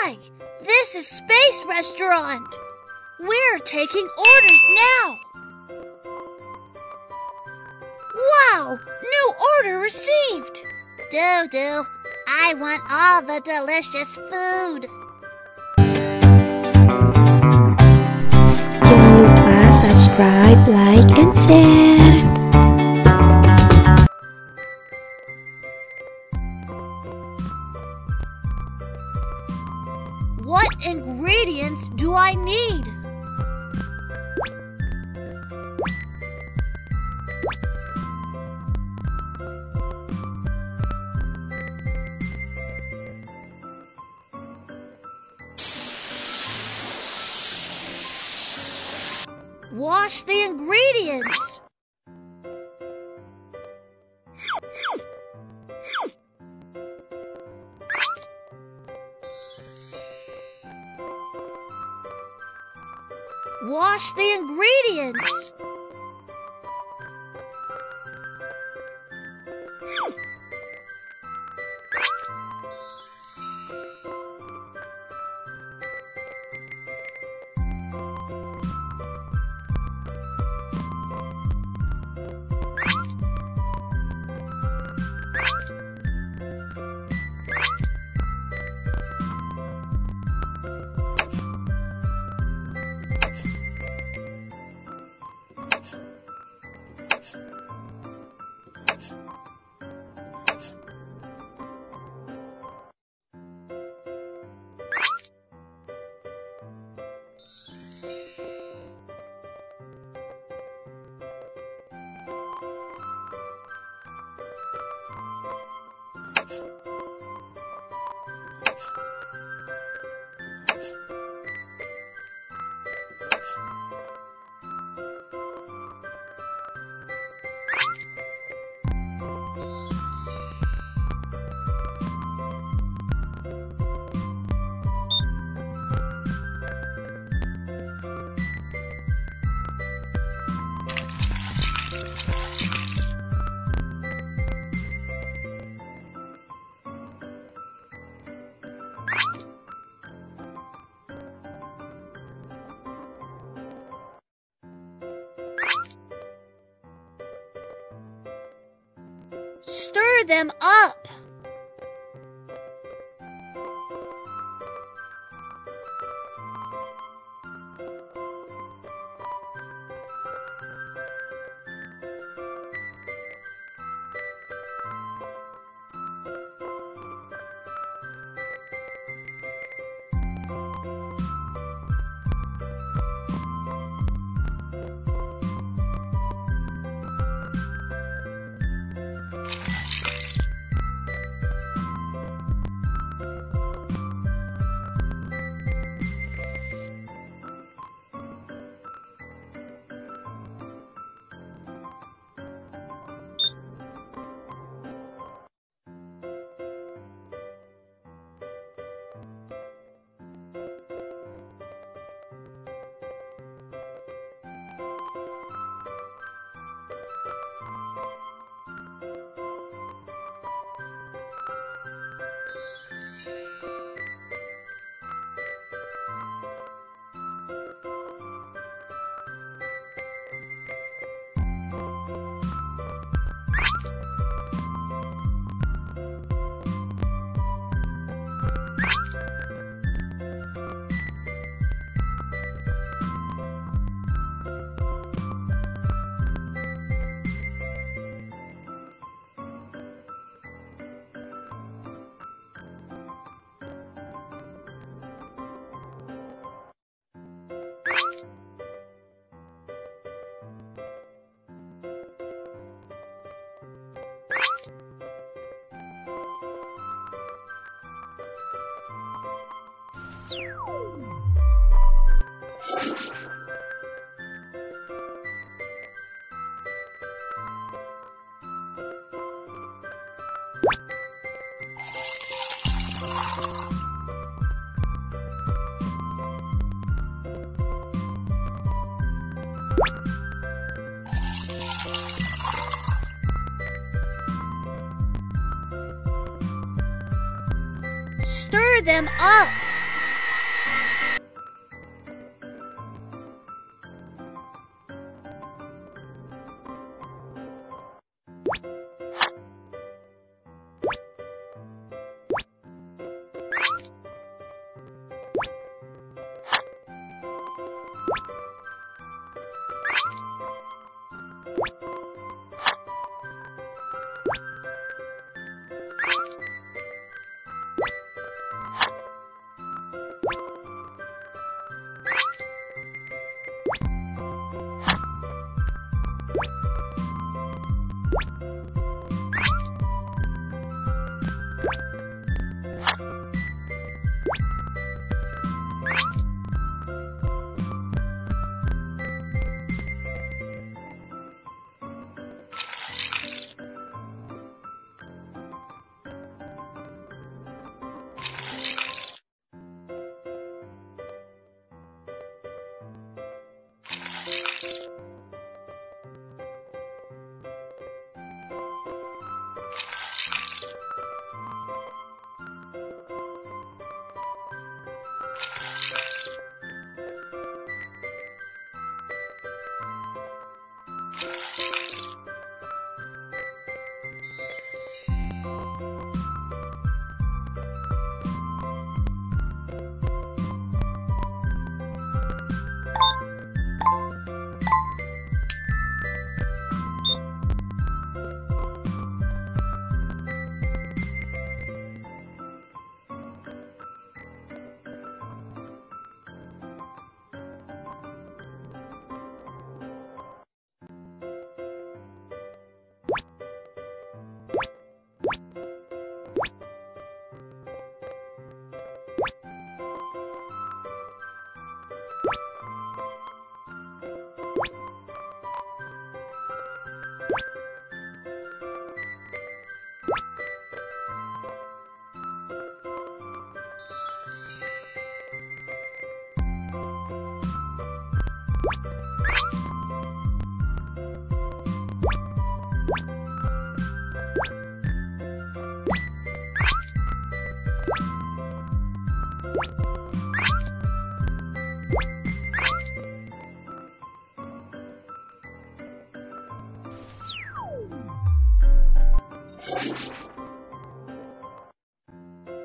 Hi, this is Space Restaurant. We're taking orders now. Wow, new order received. Dudu, I want all the delicious food. Jangan lupa subscribe, like, and share. What ingredients do I need? Wash the ingredients. Wash the ingredients. Stir them up. Stir them up.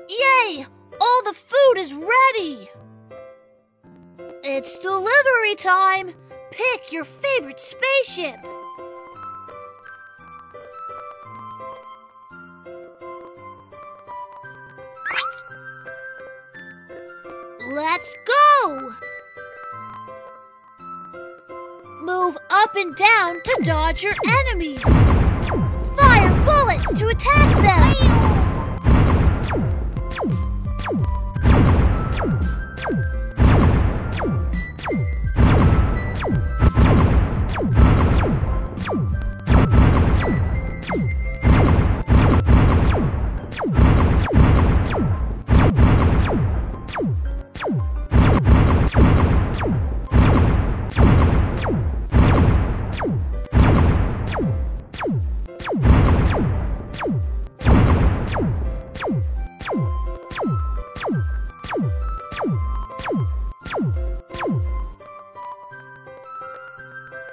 Yay! All the food is ready! It's delivery time! Pick your favorite spaceship! Let's go! Move up and down to dodge your enemies. Fire bullets to attack them!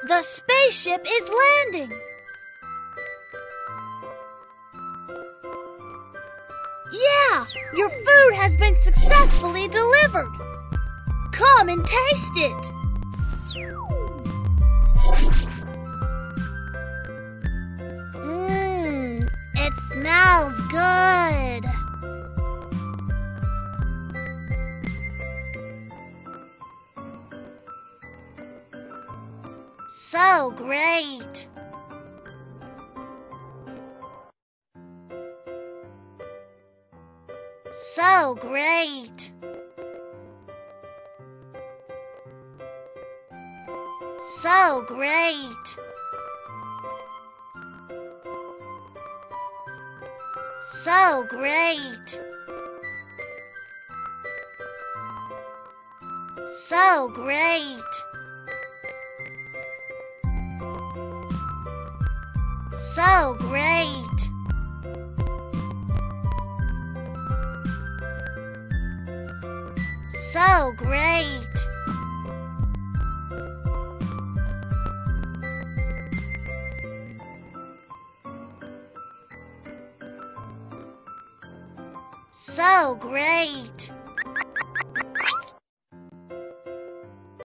The spaceship is landing! Yeah! Your food has been successfully delivered! Come and taste it! It smells good! So great! So great! So great! So great! So great! So great! So great! So great!